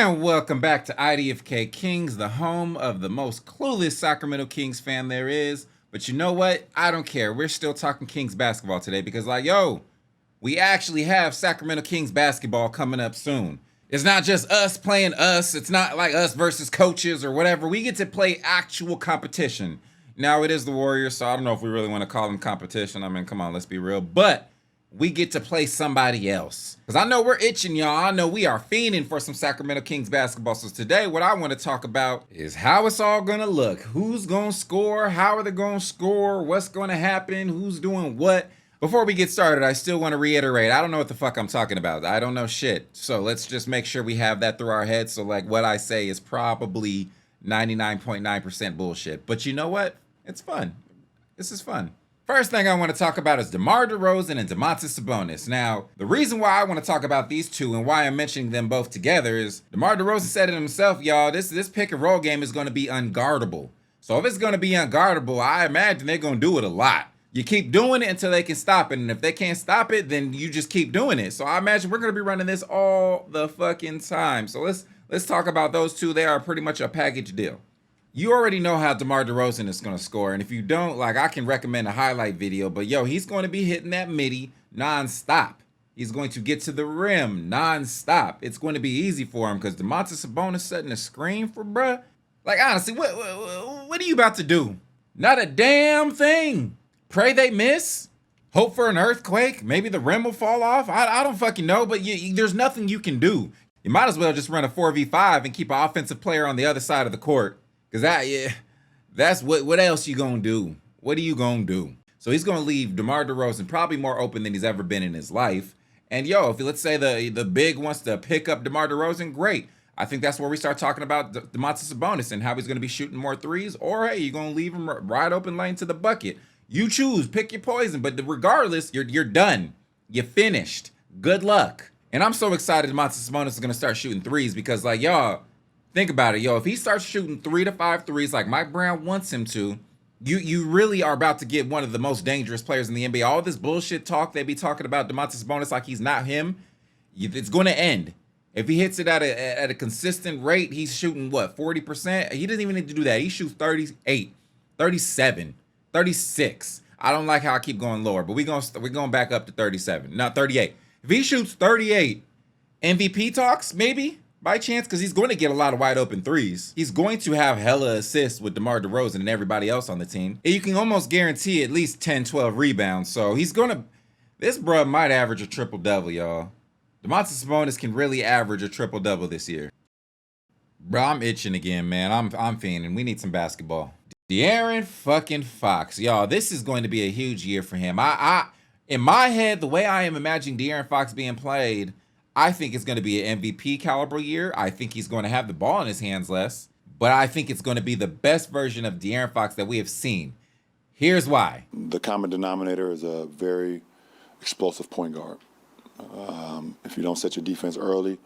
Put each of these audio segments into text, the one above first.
And welcome back to IDFK Kings, the home of the most clueless Sacramento Kings fan there is. But you know what? I don't care. We're still talking Kings basketball today because, we actually have Sacramento Kings basketball coming up soon. It's not just us playing us. It's not like us versus coaches or whatever. We get to play actual competition. Now, it is the Warriors, so I don't know if we really want to call them competition. I mean, come on, let's be real. But we get to play somebody else. Because I know we're itching, y'all. I know we are fiending for some Sacramento Kings basketball. So today, what I want to talk about is how it's all going to look. Who's going to score? How are they going to score? What's going to happen? Who's doing what? Before we get started, I still want to reiterate, I don't know what the fuck I'm talking about. I don't know shit. So let's just make sure we have that through our heads. So like what I say is probably 99.9% bullshit. But you know what? It's fun. This is fun. First thing I want to talk about is DeMar DeRozan and Domantas Sabonis. Now, the reason why I want to talk about these two and why I'm mentioning them both together is DeMar DeRozan said it himself, y'all, this pick and roll game is going to be unguardable. So if it's going to be unguardable, I imagine they're going to do it a lot. You keep doing it until they can stop it, and if they can't stop it, then you just keep doing it. So I imagine we're going to be running this all the fucking time. So let's talk about those two. They are pretty much a package deal. You already know how DeMar DeRozan is going to score, and if you don't, like, I can recommend a highlight video, but yo, he's going to be hitting that midi nonstop. He's going to get to the rim nonstop. It's going to be easy for him because Domantas Sabonis setting a screen for bruh. Like, honestly, what are you about to do? Not a damn thing. Pray they miss. Hope for an earthquake. Maybe the rim will fall off. I don't fucking know, but there's nothing you can do. You might as well just run a 4v5 and keep an offensive player on the other side of the court. Because that's what else you gonna do? What are you gonna do? So he's gonna leave DeMar DeRozan probably more open than he's ever been in his life. And yo, if let's say the big wants to pick up DeMar DeRozan, great. I think that's where we start talking about Domantas Sabonis and how he's gonna be shooting more threes. Or hey, you're gonna leave him right open lane to the bucket. You choose, pick your poison. But regardless, you're done. You finished. Good luck. And I'm so excited Domantas Sabonis is gonna start shooting threes because like y'all. Think about it, yo. If he starts shooting 3 to 5 threes like Mike Brown wants him to, you really are about to get one of the most dangerous players in the NBA. All this bullshit talk they be talking about Domantas Sabonis like he's not him, it's going to end. If he hits it at a consistent rate, he's shooting, what, 40%? He doesn't even need to do that. He shoots 38, 37, 36. I don't like how I keep going lower, but we're going back up to 37, not 38. If he shoots 38, MVP talks, maybe? By chance, because he's going to get a lot of wide open threes. He's going to have hella assists with DeMar DeRozan and everybody else on the team. And you can almost guarantee at least 10, 12 rebounds. So this bruh might average a triple-double, y'all. Domantas Sabonis can really average a triple-double this year. Bro, I'm itching again, man. I'm fiending. We need some basketball. De'Aaron fucking Fox. Y'all, this is going to be a huge year for him. In my head, the way I am imagining De'Aaron Fox being played, I think it's going to be an MVP caliber year. I think he's going to have the ball in his hands less, but I think it's going to be the best version of De'Aaron Fox that we have seen. Here's why. The common denominator is a very explosive point guard. If you don't set your defense early,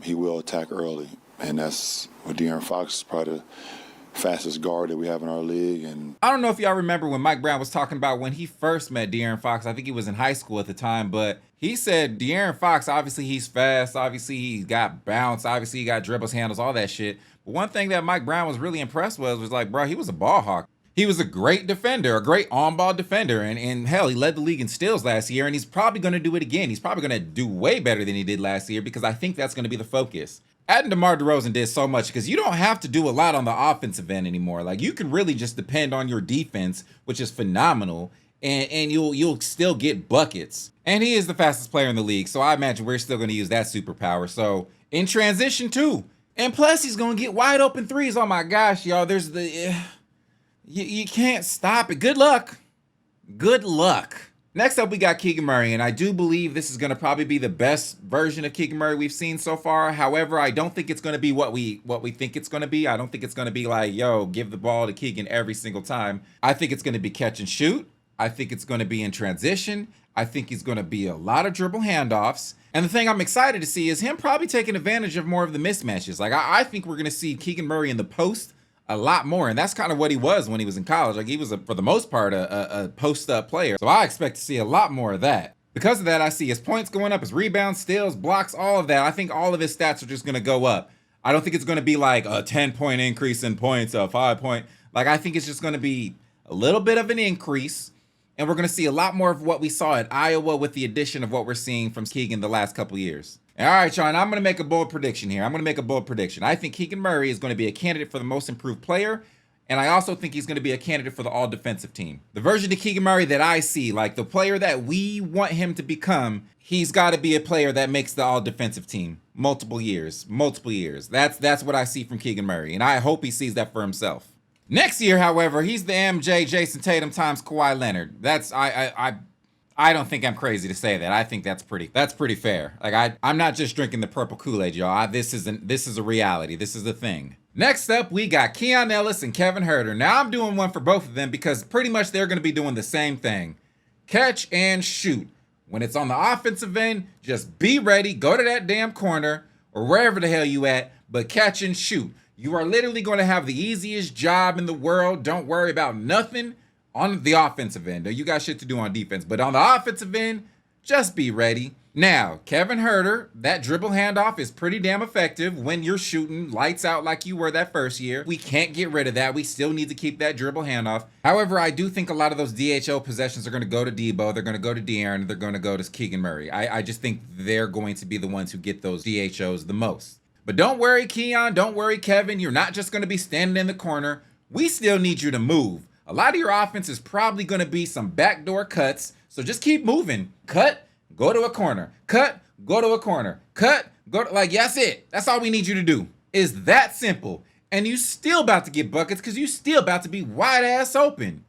he will attack early, and that's what De'Aaron Fox is probably the fastest guard that we have in our league. And I don't know if y'all remember when Mike Brown was talking about when he first met De'Aaron Fox. I think he was in high school at the time, but he said De'Aaron Fox, obviously he's fast, obviously he's got bounce, obviously he got dribbles, handles, all that shit. But one thing that Mike Brown was really impressed with was like, bro, he was a ball hawk. He was a great defender, a great on-ball defender, and hell, he led the league in steals last year, and he's probably going to do it again. He's probably going to do way better than he did last year because I think that's going to be the focus. Adding DeMar DeRozan did so much because you don't have to do a lot on the offensive end anymore. Like, you can really just depend on your defense, which is phenomenal, and you'll still get buckets. And he is the fastest player in the league, so I imagine we're still going to use that superpower. So, in transition, too. And plus, he's going to get wide open threes. Oh, my gosh, y'all. There's you can't stop it. Good luck. Good luck. Next up, we got Keegan Murray, and I do believe this is going to probably be the best version of Keegan Murray we've seen so far. However, I don't think it's going to be what we think it's going to be. I don't think it's going to be like, yo, give the ball to Keegan every single time. I think it's going to be catch and shoot. I think it's going to be in transition. I think he's going to be a lot of dribble handoffs. And the thing I'm excited to see is him probably taking advantage of more of the mismatches. Like, I think we're going to see Keegan Murray in the post a lot more, and that's kind of what he was when he was in college. Like, he was, for the most part, a post-up player. So I expect to see a lot more of that. Because of that, I see his points going up, his rebounds, steals, blocks, all of that. I think all of his stats are just going to go up. I don't think it's going to be like a 10-point increase in points, a 5-point. Like, I think it's just going to be a little bit of an increase. And we're going to see a lot more of what we saw at Iowa with the addition of what we're seeing from Keegan the last couple years. All right, Sean, I'm going to make a bold prediction here. I think Keegan Murray is going to be a candidate for the most improved player. And I also think he's going to be a candidate for the all-defensive team. The version of Keegan Murray that I see, like the player that we want him to become, he's got to be a player that makes the all-defensive team multiple years. That's what I see from Keegan Murray, and I hope he sees that for himself. Next year, however, he's the MJ Jason Tatum times Kawhi Leonard. I don't think I'm crazy to say that. I think that's pretty fair. Like I'm not just drinking the purple Kool-Aid, y'all. This is a reality. This is a thing. Next up, we got Keon Ellis and Kevin Huerter. Now I'm doing one for both of them because pretty much they're going to be doing the same thing. Catch and shoot. When it's on the offensive end, just be ready, go to that damn corner or wherever the hell you at, but catch and shoot. You are literally going to have the easiest job in the world. Don't worry about nothing on the offensive end. You got shit to do on defense, but on the offensive end, just be ready. Now, Kevin Huerter, that dribble handoff is pretty damn effective when you're shooting lights out like you were that first year. We can't get rid of that. We still need to keep that dribble handoff. However, I do think a lot of those DHO possessions are going to go to Debo. They're going to go to De'Aaron. They're going to go to Keegan Murray. I just think they're going to be the ones who get those DHOs the most. But don't worry, Keon. Don't worry, Kevin. You're not just going to be standing in the corner. We still need you to move. A lot of your offense is probably going to be some backdoor cuts. So just keep moving. Cut. Go to a corner. Cut, go to a corner. Cut, go to, like, that's it. That's all we need you to do. It's that simple. And you still about to get buckets because you still about to be wide ass open.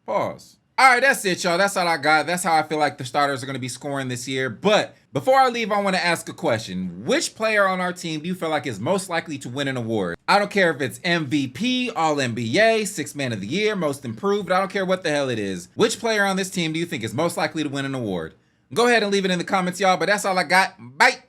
Pause. All right, that's it, y'all. That's all I got. That's how I feel like the starters are going to be scoring this year. But before I leave, I want to ask a question. Which player on our team do you feel like is most likely to win an award? I don't care if it's MVP, All-NBA, Sixth Man of the Year, Most Improved. I don't care what the hell it is. Which player on this team do you think is most likely to win an award? Go ahead and leave it in the comments, y'all, but that's all I got. Bye.